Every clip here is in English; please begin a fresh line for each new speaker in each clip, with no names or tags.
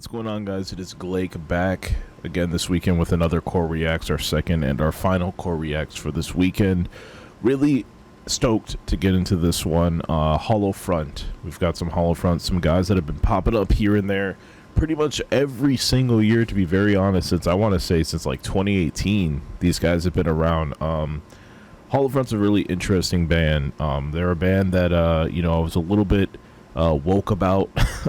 What's going on, guys? It is Glake back again this weekend with another Core Reacts, our second and our final Core Reacts for this weekend. Really stoked to get into this one. Hollow Front. We've got some Hollow Front, some guys that have been popping up here and there pretty much every single year, to be very honest, since like 2018. These guys have been around. Hollow Front's a really interesting band. They're a band that, I was a little bit woke about,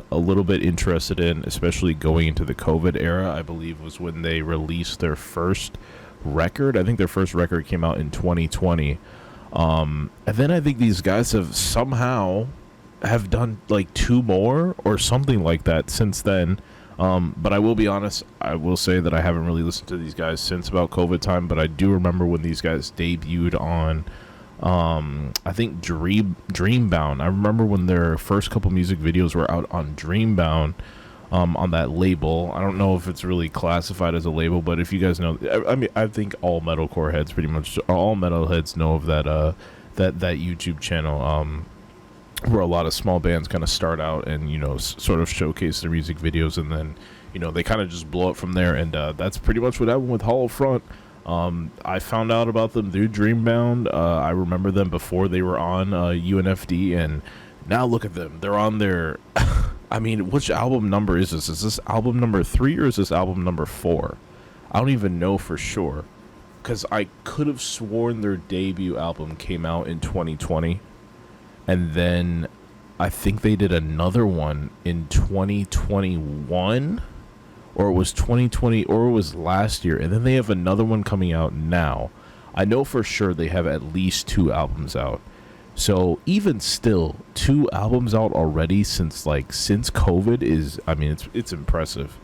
a little bit interested in, especially going into the COVID era. I believe was when they released their first record. I think their first record came out in 2020. And then I think these guys have somehow have done like two more or something like that since then. But I will be honest, I will say that I haven't really listened to these guys since about COVID time, but I do remember when these guys debuted on I think Dreambound. I remember when their first couple music videos were out on Dreambound, on that label. I don't know if it's really classified as a label, but if you guys know, I mean, I think all metalcore heads, pretty much all metalheads, know of that that YouTube channel, where a lot of small bands kind of start out and sort of showcase their music videos, and then they kind of just blow up from there. And that's pretty much what happened with Hollow Front. I found out about them through Dreambound. I remember them before they were on UNFD, and now look at them. They're on their I mean, which album number is this? Is this album number 3 or is this album number 4? I don't even know for sure, because I could have sworn their debut album came out in 2020, and then I think they did another one in 2021, or it was 2020, or it was last year, and then they have another one coming out now. I know for sure they have at least 2 albums out. So even still, 2 albums out already since COVID is, I mean, it's impressive.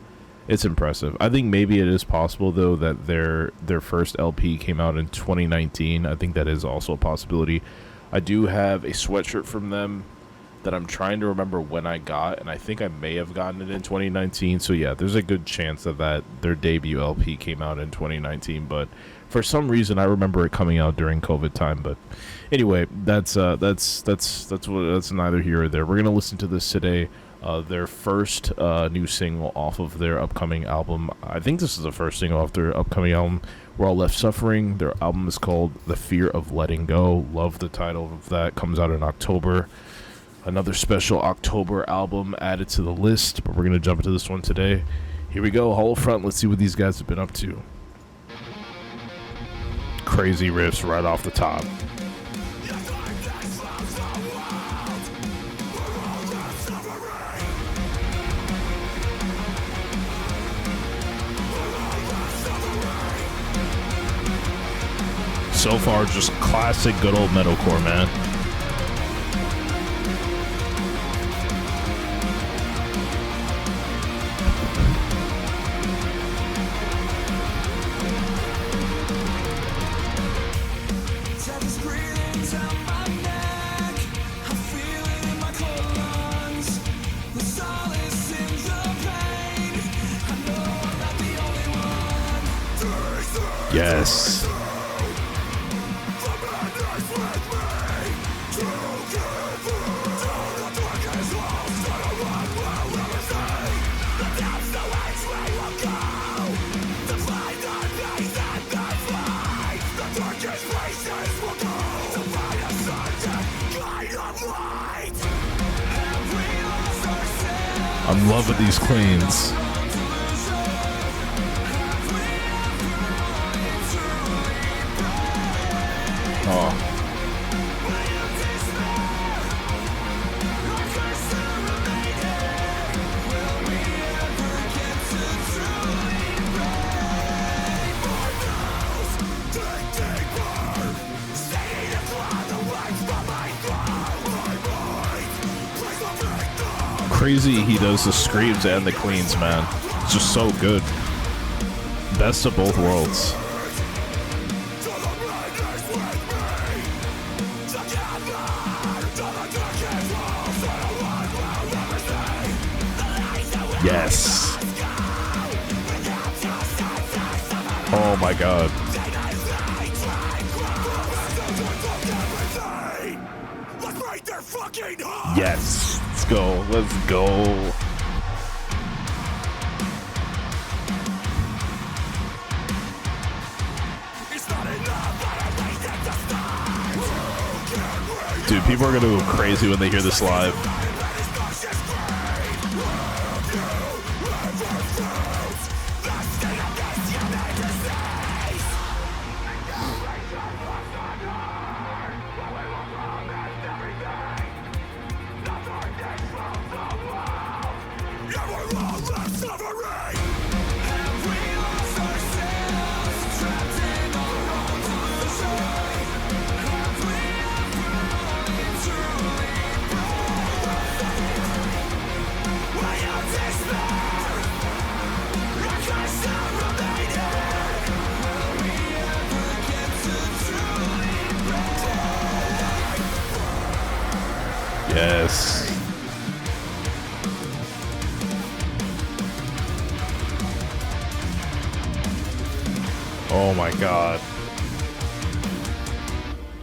It's impressive. I think maybe it is possible though that their first LP came out in 2019. I think that is also a possibility. I do have a sweatshirt from them that I'm trying to remember when I got, and I think I may have gotten it in 2019. So yeah, there's a good chance that their debut LP came out in 2019, but for some reason I remember it coming out during COVID time. But anyway, that's neither here or there. We're gonna listen to this today. Their first new single off of their upcoming album. I think this is the first single off their upcoming album, We're All Left Suffering. Their album is called The Fear of Letting Go. Love the title of that. Comes out in October. Another special October album added to the list, but we're going to jump into this one today. Here we go, Hollow Front. Let's see what these guys have been up to. Crazy riffs right off the top. So far, just classic good old metalcore, man. Yes. I'm loving these cleans. Oh. Crazy he does the screams and the cleans, man. It's just so good. Best of both worlds. Yes. Oh my god. Yes. Let's go. Let's go. Dude, people are gonna go crazy when they hear this live. Yes. Oh my god.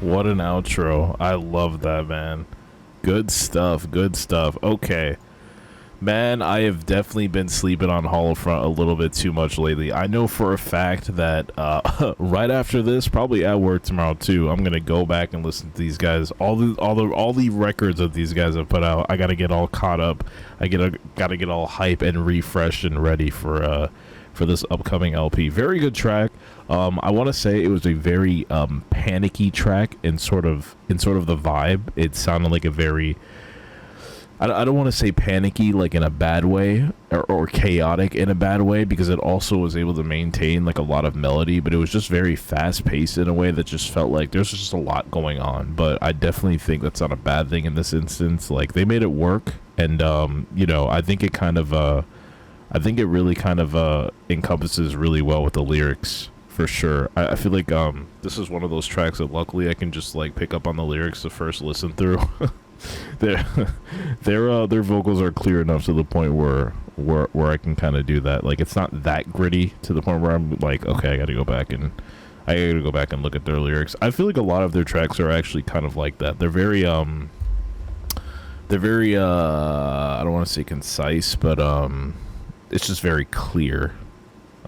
What an outro. I love that, man. Good stuff, good stuff. Okay. Man, I have definitely been sleeping on Holofront a little bit too much lately. I know for a fact that right after this, probably at work tomorrow too, I'm gonna go back and listen to these guys. All the records that these guys have put out. I gotta get all caught up. Gotta get all hype and refreshed and ready for this upcoming LP. Very good track. I want to say it was a very panicky track in sort of the vibe. It sounded like a very, I don't want to say panicky like in a bad way or chaotic in a bad way, because it also was able to maintain like a lot of melody, but it was just very fast paced in a way that just felt like there's just a lot going on. But I definitely think that's not a bad thing in this instance. Like, they made it work, and you know, I think it kind of I think it really kind of encompasses really well with the lyrics, for sure. I feel like this is one of those tracks that luckily I can just like pick up on the lyrics the first listen through. Their vocals are clear enough to the point where I can kind of do that. Like, it's not that gritty to the point where I'm like, okay, I gotta go back and look at their lyrics. I feel like a lot of their tracks are actually kind of like that. They're very I don't want to say concise, but it's just very clear.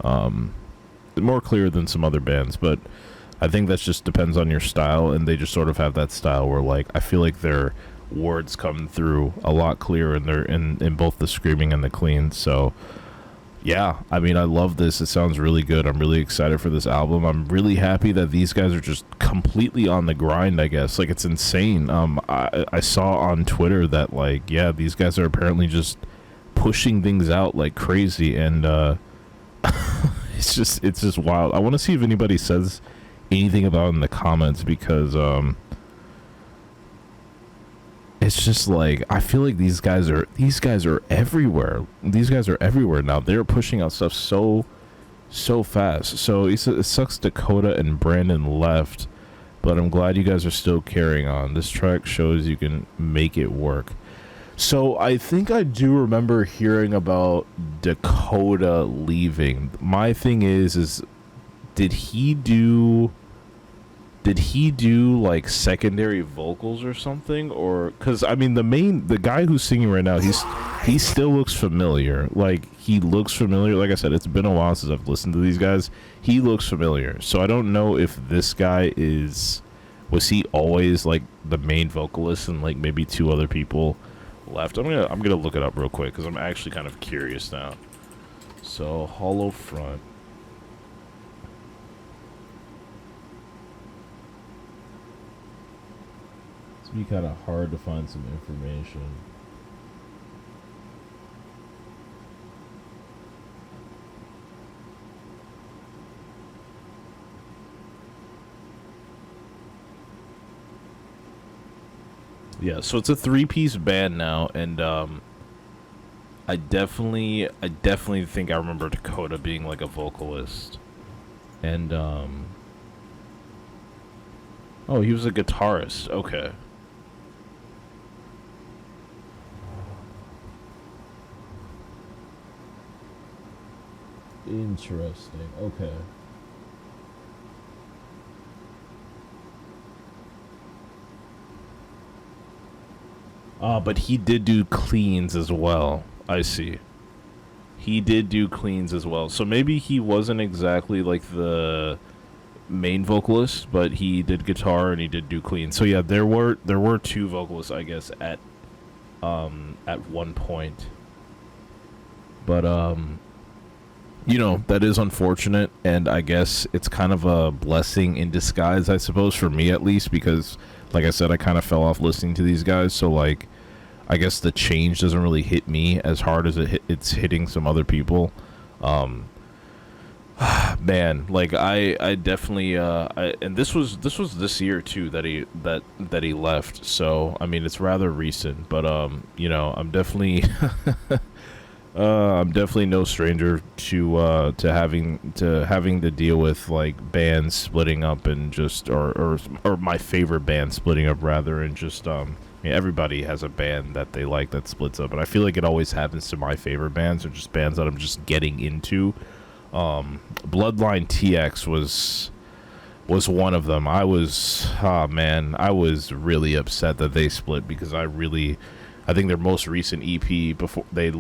More clear than some other bands, but I think that just depends on your style, and they just sort of have that style where, like, I feel like their words come through a lot clearer in both the screaming and the clean. So yeah, I mean, I love this. It sounds really good. I'm really excited for this album. I'm really happy that these guys are just completely on the grind, I guess. Like, it's insane. I saw on Twitter that, like, yeah, these guys are apparently just pushing things out like crazy, and it's just wild. I want to see if anybody says anything about it in the comments, because it's just like, I feel like these guys are everywhere. These guys are everywhere now. They're pushing out stuff so fast. So it sucks Dakota and Brandon left, but I'm glad you guys are still carrying on. This track shows you can make it work. So I think I do remember hearing about Dakota leaving. My thing is did he do like secondary vocals or something? Or, because I mean, the guy who's singing right now, he still looks familiar. Like, he looks familiar. Like I said, it's been a while since I've listened to these guys. He looks familiar. So I don't know if this guy was he always like the main vocalist and like maybe two other people left. I'm gonna look it up real quick, because I'm actually kind of curious now. So Holofront. It's be kind of hard to find some information. Yeah, so it's a 3-piece band now, and I definitely think I remember Dakota being like a vocalist, and oh, he was a guitarist. Okay. Interesting. Okay. But he did do cleans as well. I see. He did do cleans as well. So maybe he wasn't exactly like the main vocalist, but he did guitar and he did do clean. So yeah, there were two vocalists, I guess, at one point. But you know, that is unfortunate, and I guess it's kind of a blessing in disguise, I suppose, for me at least, because like I said, I kind of fell off listening to these guys, so like I guess the change doesn't really hit me as hard as it's hitting some other people. Man, like I definitely and this was this year too that he left. So I mean, it's rather recent, but you know, I'm definitely I'm definitely no stranger to having to deal with like bands splitting up and just or my favorite band splitting up rather, and just I mean, everybody has a band that they like that splits up, and I feel like it always happens to my favorite bands or just bands that I'm just getting into. Bloodline TX was one of them. I was really upset that they split, because I think their most recent EP before they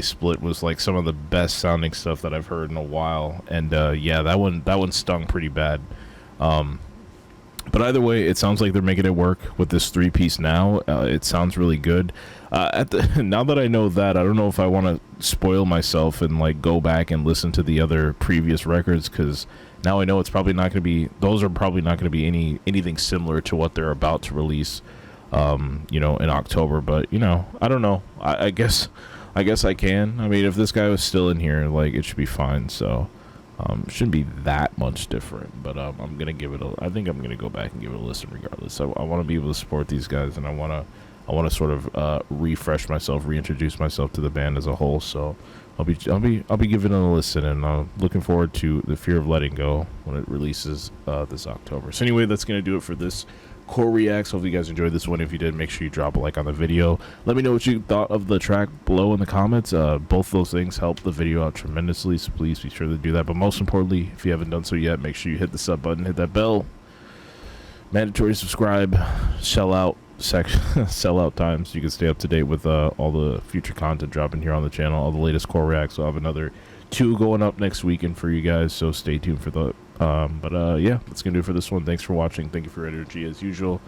split was like some of the best sounding stuff that I've heard in a while, and yeah, that one stung pretty bad. But either way, it sounds like they're making it work with this 3-piece now. It sounds really good. Now that I know that, I don't know if I want to spoil myself and like go back and listen to the other previous records, because now I know it's probably not going to be. Those are probably not going to be anything similar to what they're about to release, you know, in October. But you know, I don't know. I guess I can. I mean, if this guy was still in here, like, it should be fine. So. Shouldn't be that much different, but I'm gonna give it I think I'm gonna go back and give it a listen regardless. I want to be able to support these guys, and I want to sort of refresh myself, reintroduce myself to the band as a whole. So I'll be giving it a listen, and I'm looking forward to The Fear of Letting Go when it releases this October. So anyway, that's gonna do it for this Core Reacts. Hope you guys enjoyed this one. If you did, make sure you drop a like on the video. Let me know what you thought of the track below in the comments. Both those things help the video out tremendously, so please be sure to do that. But most importantly, if you haven't done so yet, make sure you hit the sub button, hit that bell. Mandatory subscribe, sell out times. You can stay up to date with all the future content dropping here on the channel, all the latest Core Reacts. So I'll have another 2 going up next weekend for you guys, so stay tuned for the yeah, that's gonna do it for this one. Thanks for watching. Thank you for your energy as usual.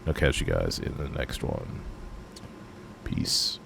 I'll catch you guys in the next one. Peace.